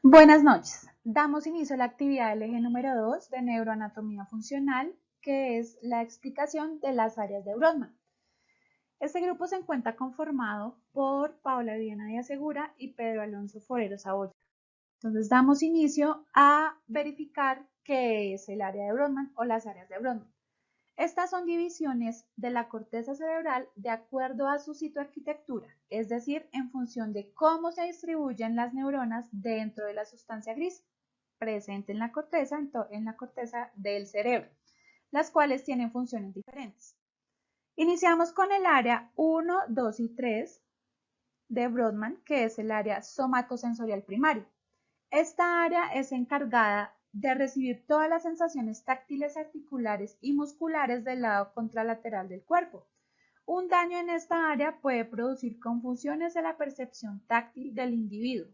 Buenas noches. Damos inicio a la actividad del eje número 2 de neuroanatomía funcional, que es la explicación de las áreas de Brodmann. Este grupo se encuentra conformado por Paola Viviana Díaz Segura y Pedro Alonso Forero Saboya. Entonces damos inicio a verificar qué es el área de Brodmann o las áreas de Brodmann. Estas son divisiones de la corteza cerebral de acuerdo a su citoarquitectura, es decir, en función de cómo se distribuyen las neuronas dentro de la sustancia gris presente en la corteza del cerebro, las cuales tienen funciones diferentes. Iniciamos con el área 1, 2 y 3 de Brodmann, que es el área somatosensorial primario. Esta área es encargada de recibir todas las sensaciones táctiles, articulares y musculares del lado contralateral del cuerpo. Un daño en esta área puede producir confusiones de la percepción táctil del individuo,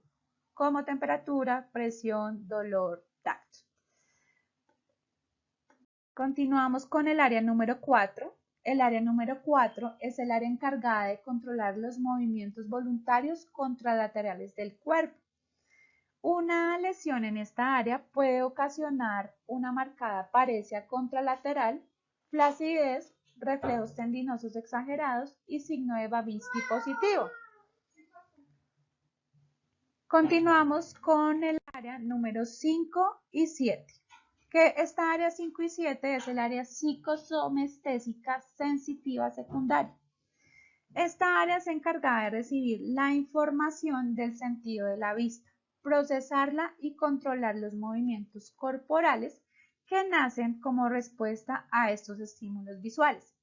como temperatura, presión, dolor, tacto. Continuamos con el área número 4. El área número 4 es el área encargada de controlar los movimientos voluntarios contralaterales del cuerpo. Una lesión en esta área puede ocasionar una marcada paresia contralateral, flacidez, reflejos tendinosos exagerados y signo de Babinski positivo. Continuamos con el área número 5 y 7, que esta área 5 y 7 es el área psicosomestésica sensitiva secundaria. Esta área es encargada de recibir la información del sentido de la vista, procesarla y controlar los movimientos corporales que nacen como respuesta a estos estímulos visuales.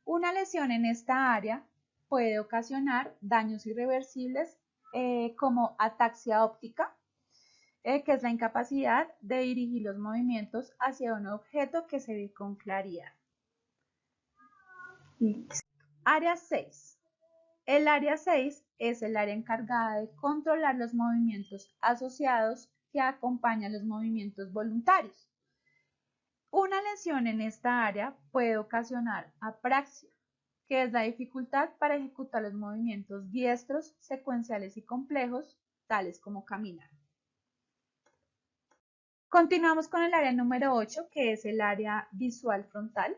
Una lesión en esta área puede ocasionar daños irreversibles como ataxia óptica, que es la incapacidad de dirigir los movimientos hacia un objeto que se ve con claridad. Área 6. El área 6 es el área encargada de controlar los movimientos asociados que acompañan los movimientos voluntarios. Una lesión en esta área puede ocasionar apraxia, que es la dificultad para ejecutar los movimientos diestros, secuenciales y complejos, tales como caminar. Continuamos con el área número 8, que es el área visual frontal.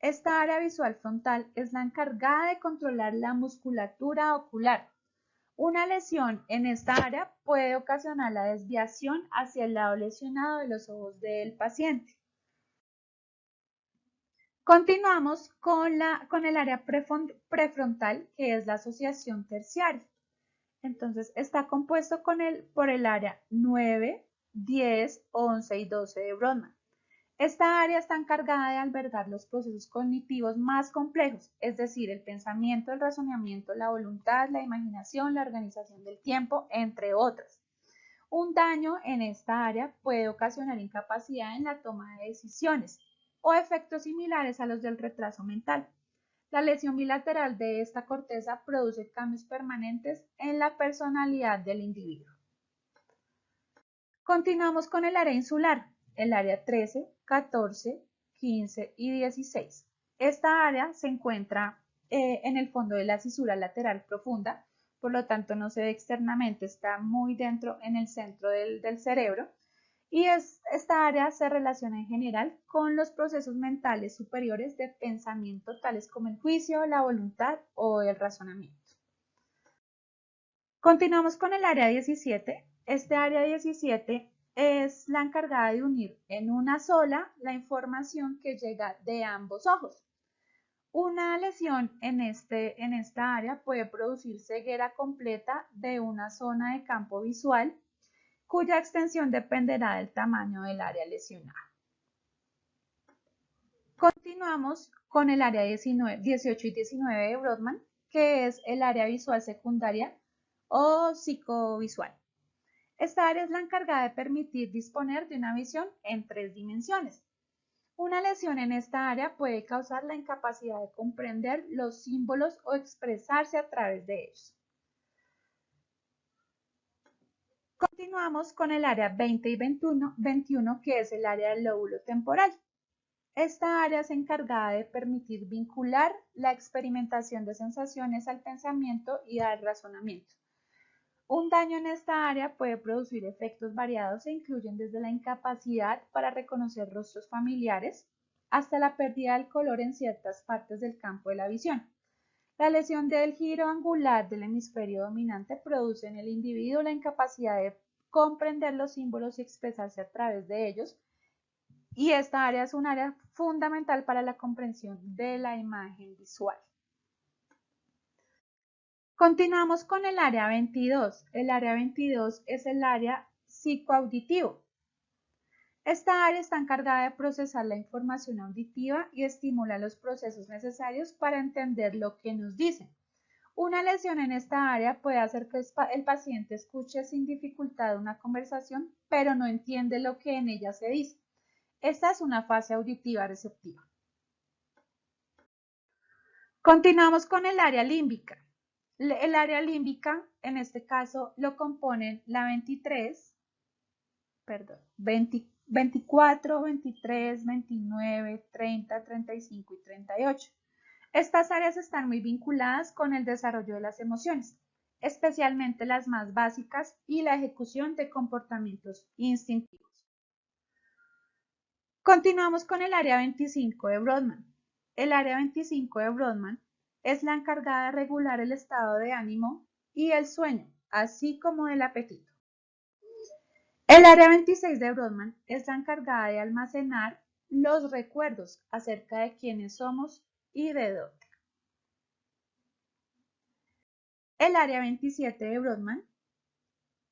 Esta área visual frontal es la encargada de controlar la musculatura ocular. Una lesión en esta área puede ocasionar la desviación hacia el lado lesionado de los ojos del paciente. Continuamos con el área prefrontal, que es la asociación terciaria. Entonces está compuesto por el área 9, 10, 11 y 12 de Brodmann. Esta área está encargada de albergar los procesos cognitivos más complejos, es decir, el pensamiento, el razonamiento, la voluntad, la imaginación, la organización del tiempo, entre otras. Un daño en esta área puede ocasionar incapacidad en la toma de decisiones o efectos similares a los del retraso mental. La lesión bilateral de esta corteza produce cambios permanentes en la personalidad del individuo. Continuamos con el área insular, el área 13, 14, 15 y 16. Esta área se encuentra en el fondo de la cisura lateral profunda, por lo tanto no se ve externamente, está muy dentro en el centro del cerebro, y esta área se relaciona en general con los procesos mentales superiores de pensamiento, tales como el juicio, la voluntad o el razonamiento. Continuamos con el área 17. Este área 17 es la encargada de unir en una sola la información que llega de ambos ojos. Una lesión en esta área puede producir ceguera completa de una zona de campo visual, cuya extensión dependerá del tamaño del área lesionada. Continuamos con el área 18 y 19 de Brodmann, que es el área visual secundaria o psicovisual. Esta área es la encargada de permitir disponer de una visión en 3 dimensiones. Una lesión en esta área puede causar la incapacidad de comprender los símbolos o expresarse a través de ellos. Continuamos con el área 20 y 21, que es el área del lóbulo temporal. Esta área es encargada de permitir vincular la experimentación de sensaciones al pensamiento y al razonamiento. Un daño en esta área puede producir efectos variados e incluyen desde la incapacidad para reconocer rostros familiares hasta la pérdida del color en ciertas partes del campo de la visión. La lesión del giro angular del hemisferio dominante produce en el individuo la incapacidad de comprender los símbolos y expresarse a través de ellos, y esta área es un área fundamental para la comprensión de la imagen visual. Continuamos con el área 22. El área 22 es el área psicoauditivo. Esta área está encargada de procesar la información auditiva y estimula los procesos necesarios para entender lo que nos dicen. Una lesión en esta área puede hacer que el paciente escuche sin dificultad una conversación, pero no entiende lo que en ella se dice. Esta es una fase auditiva receptiva. Continuamos con el área límbica. El área límbica, en este caso, lo componen la 24, 23, 29, 30, 35 y 38. Estas áreas están muy vinculadas con el desarrollo de las emociones, especialmente las más básicas y la ejecución de comportamientos instintivos. Continuamos con el área 25 de Brodmann. El área 25 de Brodmann es la encargada de regular el estado de ánimo y el sueño, así como del apetito. El área 26 de Brodmann es la encargada de almacenar los recuerdos acerca de quiénes somos y de dónde. El área 27 de Brodmann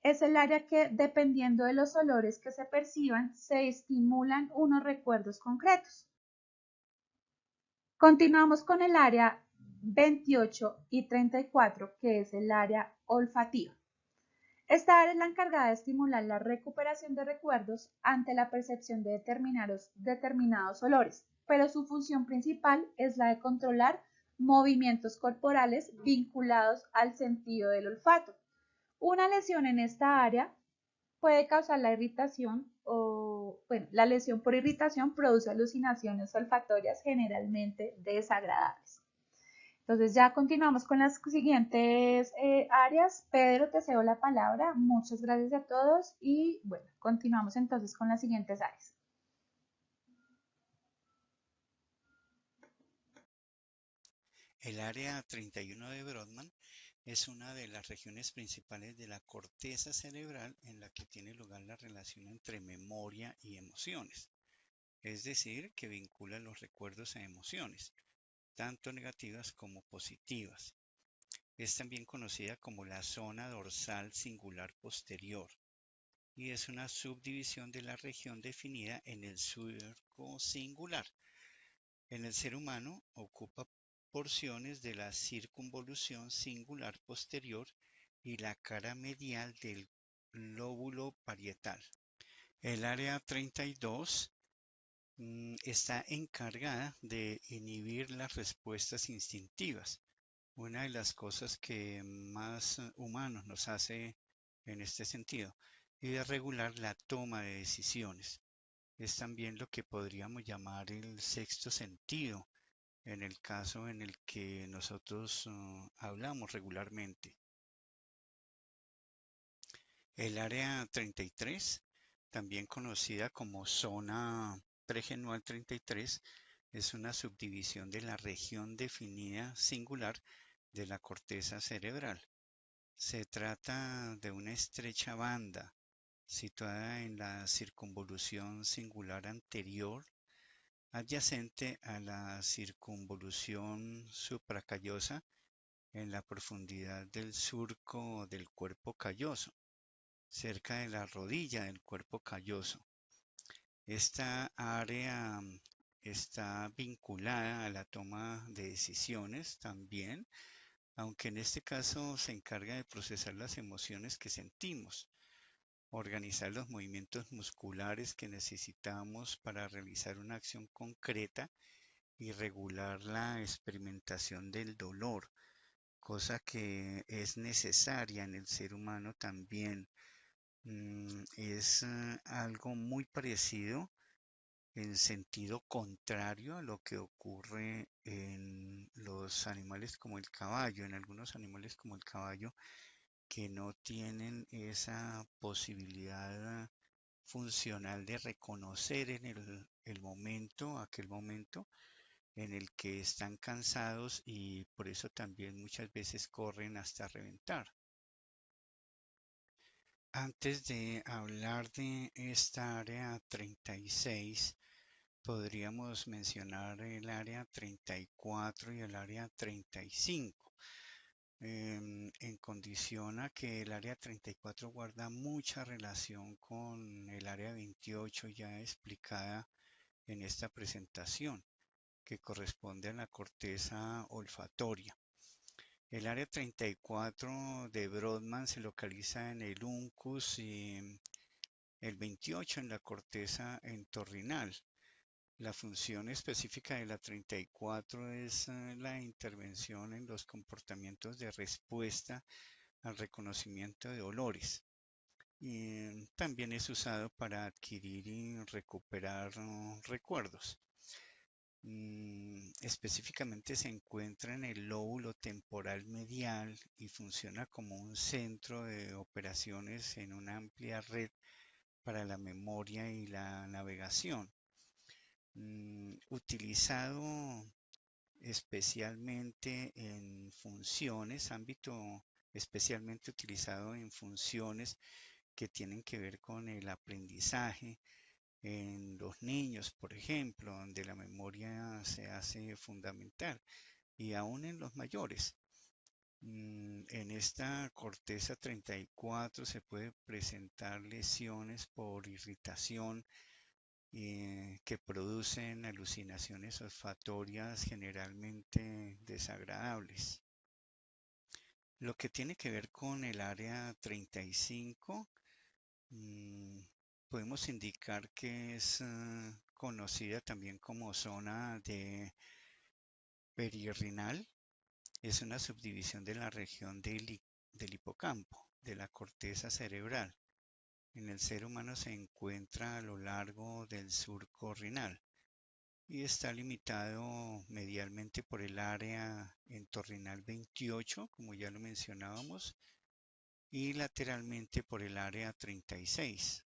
es el área que, dependiendo de los olores que se perciban, se estimulan unos recuerdos concretos. Continuamos con el área 28 y 34, que es el área olfativa. Esta área es la encargada de estimular la recuperación de recuerdos ante la percepción de determinados olores, pero su función principal es la de controlar movimientos corporales vinculados al sentido del olfato. Una lesión en esta área puede causar la irritación la lesión por irritación produce alucinaciones olfatorias generalmente desagradables. Entonces ya continuamos con las siguientes áreas. Pedro, te cedo la palabra. Muchas gracias a todos y bueno, continuamos entonces con las siguientes áreas. El área 31 de Brodmann es una de las regiones principales de la corteza cerebral en la que tiene lugar la relación entre memoria y emociones, es decir, que vincula los recuerdos a emociones, tanto negativas como positivas. Es también conocida como la zona dorsal singular posterior y es una subdivisión de la región definida en el surco singular. En el ser humano ocupa porciones de la circunvolución singular posterior y la cara medial del lóbulo parietal. El área 32 está encargada de inhibir las respuestas instintivas, una de las cosas que más humanos nos hace en este sentido, y de regular la toma de decisiones. Es también lo que podríamos llamar el sexto sentido, en el caso en el que nosotros hablamos regularmente. El área 33, también conocida como zona pregenual 33, es una subdivisión de la región definida singular de la corteza cerebral. Se trata de una estrecha banda situada en la circunvolución singular anterior, adyacente a la circunvolución supracallosa en la profundidad del surco del cuerpo calloso, cerca de la rodilla del cuerpo calloso. Esta área está vinculada a la toma de decisiones también, aunque en este caso se encarga de procesar las emociones que sentimos, organizar los movimientos musculares que necesitamos para realizar una acción concreta y regular la experimentación del dolor, cosa que es necesaria en el ser humano también. Es algo muy parecido en sentido contrario a lo que ocurre en los animales como el caballo. En algunos animales como el caballo que no tienen esa posibilidad funcional de reconocer en el momento, aquel momento en el que están cansados y por eso también muchas veces corren hasta reventar. Antes de hablar de esta área 36, podríamos mencionar el área 34 y el área 35. En condición a que el área 34 guarda mucha relación con el área 28 ya explicada en esta presentación, que corresponde a la corteza olfatoria. El área 34 de Brodmann se localiza en el uncus y el 28 en la corteza entorrinal. La función específica de la 34 es la intervención en los comportamientos de respuesta al reconocimiento de olores. Y también es usado para adquirir y recuperar recuerdos. Específicamente se encuentra en el lóbulo temporal medial y funciona como un centro de operaciones en una amplia red para la memoria y la navegación. Utilizado especialmente en funciones, ámbito especialmente utilizado en funciones que tienen que ver con el aprendizaje en los niños, por ejemplo, donde la memoria se hace fundamental, y aún en los mayores. En esta corteza 34 se puede presentar lesiones por irritación que producen alucinaciones olfatorias generalmente desagradables. Lo que tiene que ver con el área 35, podemos indicar que es conocida también como zona de perirrinal. Es una subdivisión de la región del hipocampo, de la corteza cerebral. En el ser humano se encuentra a lo largo del surco renal y está limitado medialmente por el área entorrinal 28, como ya lo mencionábamos, y lateralmente por el área 36,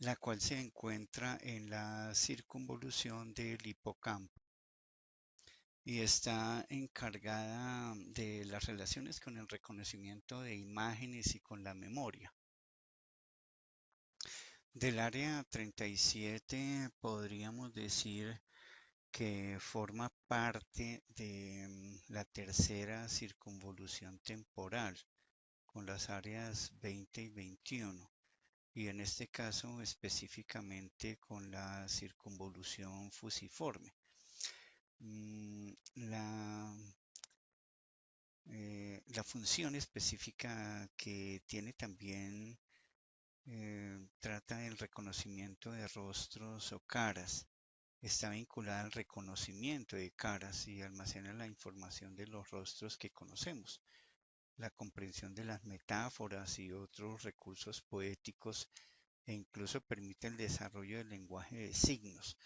la cual se encuentra en la circunvolución del hipocampo y está encargada de las relaciones con el reconocimiento de imágenes y con la memoria. Del área 37 podríamos decir que forma parte de la tercera circunvolución temporal con las áreas 20 y 21 y en este caso específicamente con la circunvolución fusiforme. La función específica que tiene también trata del reconocimiento de rostros o caras. Está vinculada al reconocimiento de caras y almacena la información de los rostros que conocemos, la comprensión de las metáforas y otros recursos poéticos e incluso permite el desarrollo del lenguaje de signos.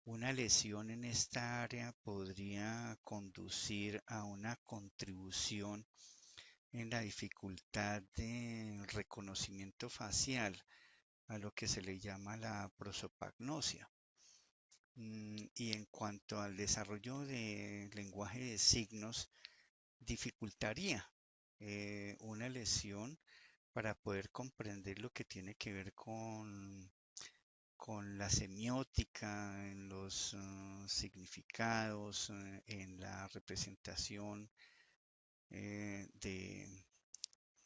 Una lesión en esta área podría conducir a una contribución en la dificultad de reconocimiento facial, a lo que se le llama la prosopagnosia. Y en cuanto al desarrollo de lenguaje de signos, dificultaría una lesión para poder comprender lo que tiene que ver con la semiótica, en los significados, en la representación de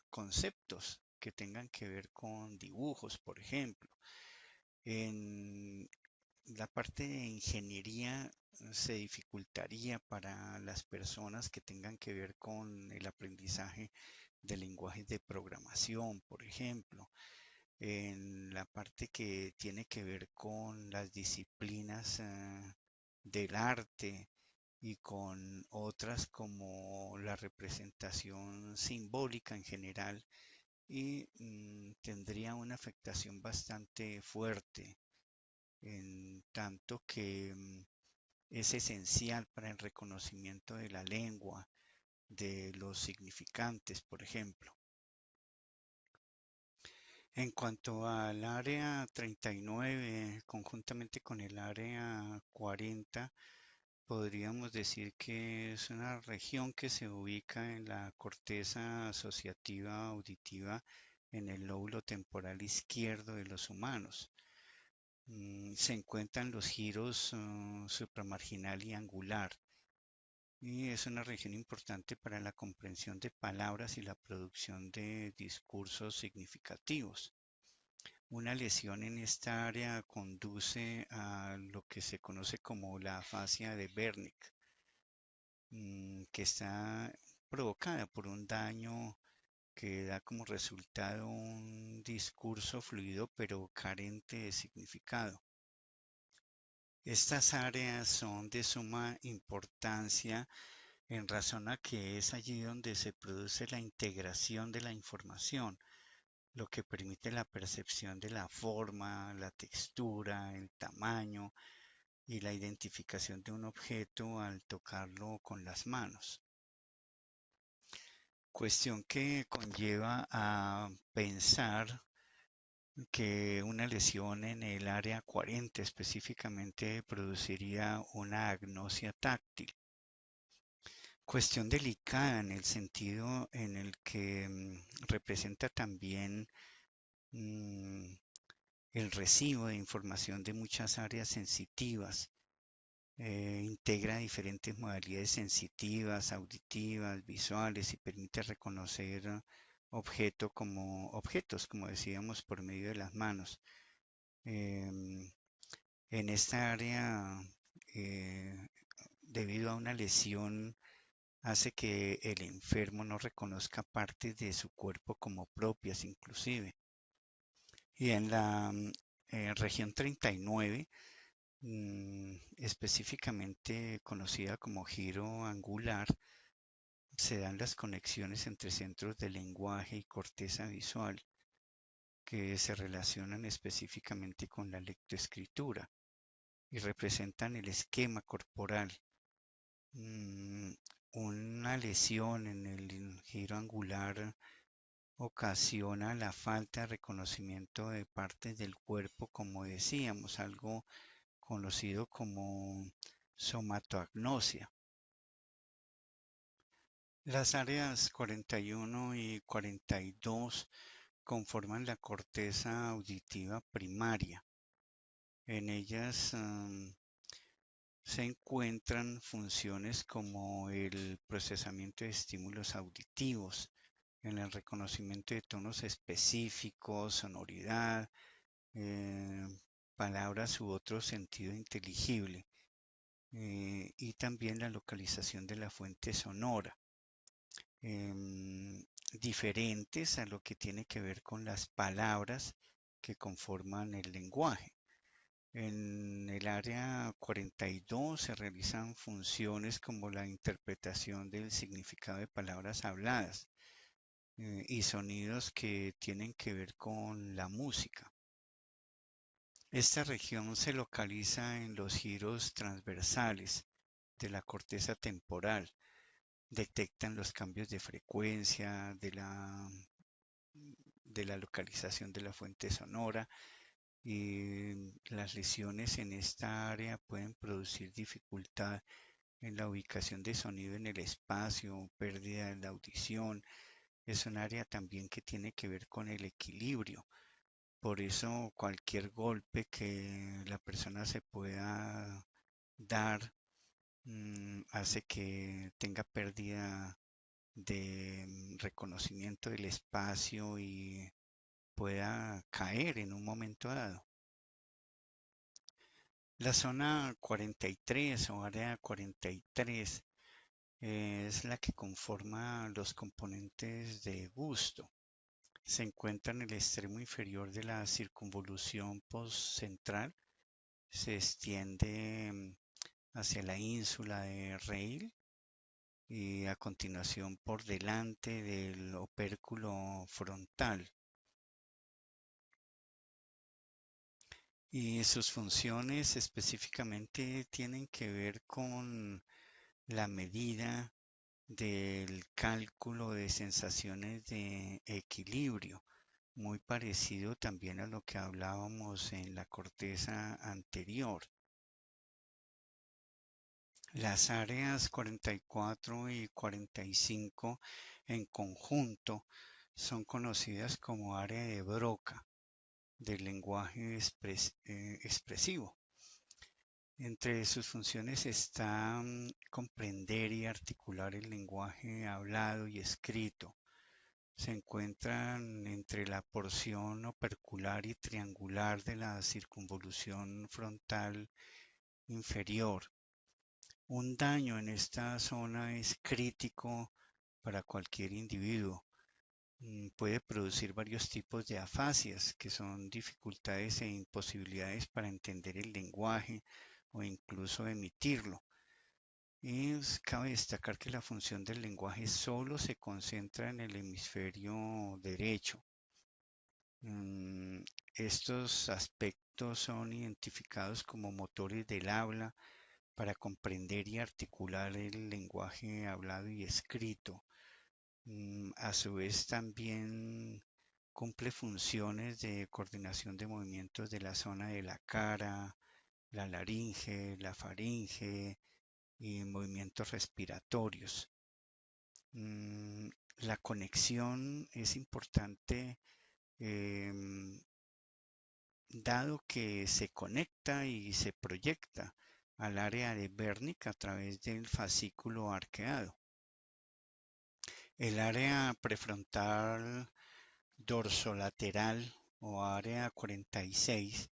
conceptos que tengan que ver con dibujos, por ejemplo. En la parte de ingeniería se dificultaría para las personas que tengan que ver con el aprendizaje de lenguajes de programación, por ejemplo. En la parte que tiene que ver con las disciplinas del arte y con otras como la representación simbólica en general y tendría una afectación bastante fuerte en tanto que es esencial para el reconocimiento de la lengua de los significantes, por ejemplo. En cuanto al área 39, conjuntamente con el área 40, podríamos decir que es una región que se ubica en la corteza asociativa auditiva en el lóbulo temporal izquierdo de los humanos. Se encuentran los giros supramarginal y angular y es una región importante para la comprensión de palabras y la producción de discursos significativos. Una lesión en esta área conduce a lo que se conoce como la afasia de Wernicke, que está provocada por un daño que da como resultado un discurso fluido pero carente de significado. Estas áreas son de suma importancia en razón a que es allí donde se produce la integración de la información, lo que permite la percepción de la forma, la textura, el tamaño y la identificación de un objeto al tocarlo con las manos. Cuestión que conlleva a pensar que una lesión en el área 40 específicamente produciría una agnosia táctil. Cuestión delicada en el sentido en el que representa también mm, el recibo de información de muchas áreas sensitivas. Integra diferentes modalidades sensitivas, auditivas, visuales y permite reconocer objetos, como decíamos, por medio de las manos. Em, en esta área, eh, debido a una lesión, hace que el enfermo no reconozca partes de su cuerpo como propias inclusive. Y en la región 39, específicamente conocida como giro angular, se dan las conexiones entre centros de lenguaje y corteza visual que se relacionan específicamente con la lectoescritura y representan el esquema corporal. Mm, una lesión en el giro angular ocasiona la falta de reconocimiento de partes del cuerpo, como decíamos, algo conocido como somatoagnosia. Las áreas 41 y 42 conforman la corteza auditiva primaria. En ellas se encuentran funciones como el procesamiento de estímulos auditivos, en el reconocimiento de tonos específicos, sonoridad, eh, palabras u otro sentido inteligible, y también la localización de la fuente sonora, diferentes a lo que tiene que ver con las palabras que conforman el lenguaje. En el área 42 se realizan funciones como la interpretación del significado de palabras habladas y sonidos que tienen que ver con la música. Esta región se localiza en los giros transversales de la corteza temporal. Detectan los cambios de frecuencia de la localización de la fuente sonora y las lesiones en esta área pueden producir dificultad en la ubicación de sonido en el espacio, pérdida de la audición. Es un área también que tiene que ver con el equilibrio. Por eso cualquier golpe que la persona se pueda dar hace que tenga pérdida de reconocimiento del espacio y pueda caer en un momento dado. La zona 43 o área 43 es la que conforma los componentes de gusto. Se encuentra en el extremo inferior de la circunvolución postcentral. Se extiende hacia la ínsula de Reil y a continuación por delante del opérculo frontal. Y sus funciones específicamente tienen que ver con la medida del cálculo de sensaciones de equilibrio, muy parecido también a lo que hablábamos en la corteza anterior. Las áreas 44 y 45 en conjunto son conocidas como área de Broca del lenguaje expresivo. Entre sus funciones están comprender y articular el lenguaje hablado y escrito. Se encuentran entre la porción opercular y triangular de la circunvolución frontal inferior. Un daño en esta zona es crítico para cualquier individuo. Puede producir varios tipos de afasias, que son dificultades e imposibilidades para entender el lenguaje o incluso emitirlo. Y cabe destacar que la función del lenguaje solo se concentra en el hemisferio derecho. Estos aspectos son identificados como motores del habla para comprender y articular el lenguaje hablado y escrito. A su vez también cumple funciones de coordinación de movimientos de la zona de la cara, la laringe, la faringe y movimientos respiratorios. Mm, la conexión es importante em, dado que se conecta y se proyecta al área de Wernicke a través del fascículo arqueado. El área prefrontal dorsolateral o área 46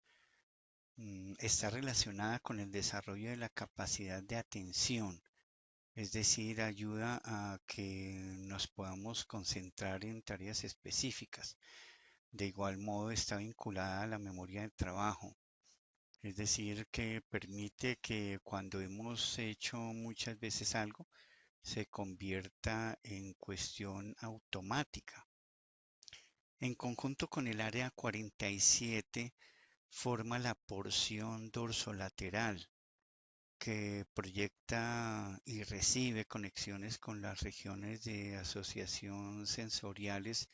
está relacionada con el desarrollo de la capacidad de atención, es decir, ayuda a que nos podamos concentrar en tareas específicas. De igual modo está vinculada a la memoria de trabajo, es decir, que permite que cuando hemos hecho muchas veces algo, se convierta en cuestión automática. En conjunto con el área 47 forma la porción dorsolateral que proyecta y recibe conexiones con las regiones de asociación sensoriales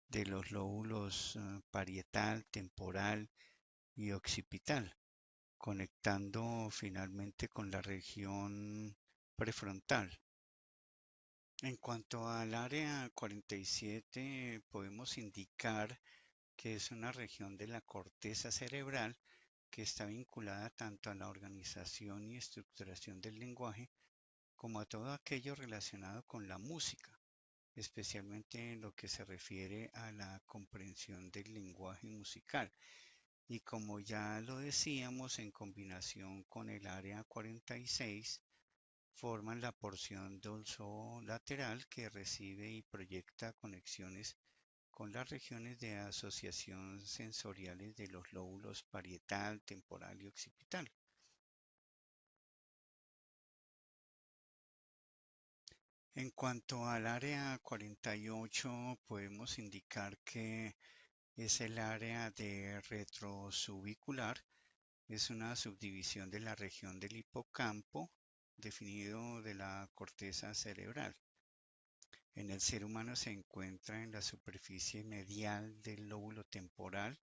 de los lóbulos parietal, temporal y occipital, conectando finalmente con la región prefrontal. En cuanto al área 47, podemos indicar que es una región de la corteza cerebral que está vinculada tanto a la organización y estructuración del lenguaje como a todo aquello relacionado con la música, especialmente en lo que se refiere a la comprensión del lenguaje musical. Y como ya lo decíamos, en combinación con el área 46, forman la porción dorsolateral que recibe y proyecta conexiones con las regiones de asociación sensoriales de los lóbulos parietal, temporal y occipital. En cuanto al área 48, podemos indicar que es el área de retrosubicular, es una subdivisión de la región del hipocampo, definido de la corteza cerebral. En el ser humano se encuentra en la superficie medial del lóbulo temporal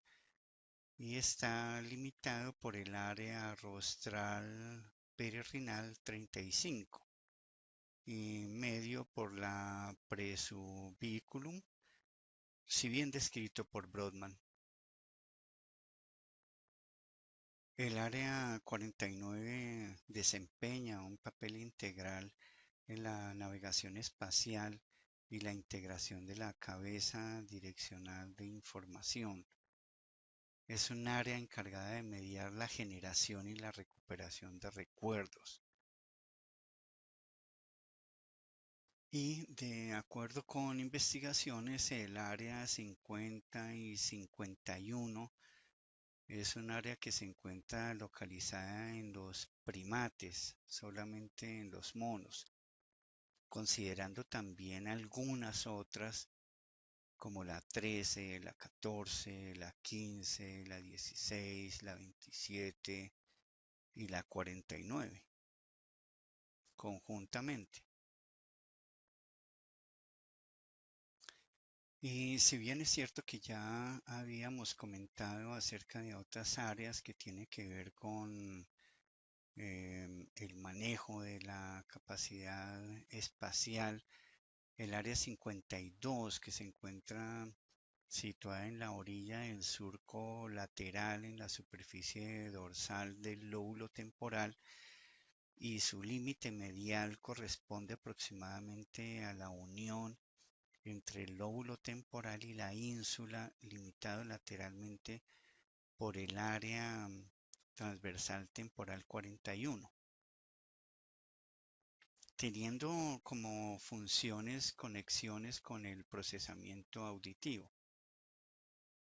y está limitado por el área rostral perirrinal 35 y medio por la presubiculum, si bien descrito por Brodmann. El área 49 desempeña un papel integral en la navegación espacial y la integración de la cabeza direccional de información. Es un área encargada de mediar la generación y la recuperación de recuerdos. Y de acuerdo con investigaciones, el área 50 y 51 es un área que se encuentra localizada en los primates, solamente en los monos, considerando también algunas otras como la 13, la 14, la 15, la 16, la 27 y la 49, conjuntamente. Y si bien es cierto que ya habíamos comentado acerca de otras áreas que tiene que ver con el manejo de la capacidad espacial, el área 52 que se encuentra situada en la orilla del surco lateral en la superficie dorsal del lóbulo temporal y su límite medial corresponde aproximadamente a la unión entre el lóbulo temporal y la ínsula, limitado lateralmente por el área transversal temporal 41, teniendo como funciones conexiones con el procesamiento auditivo.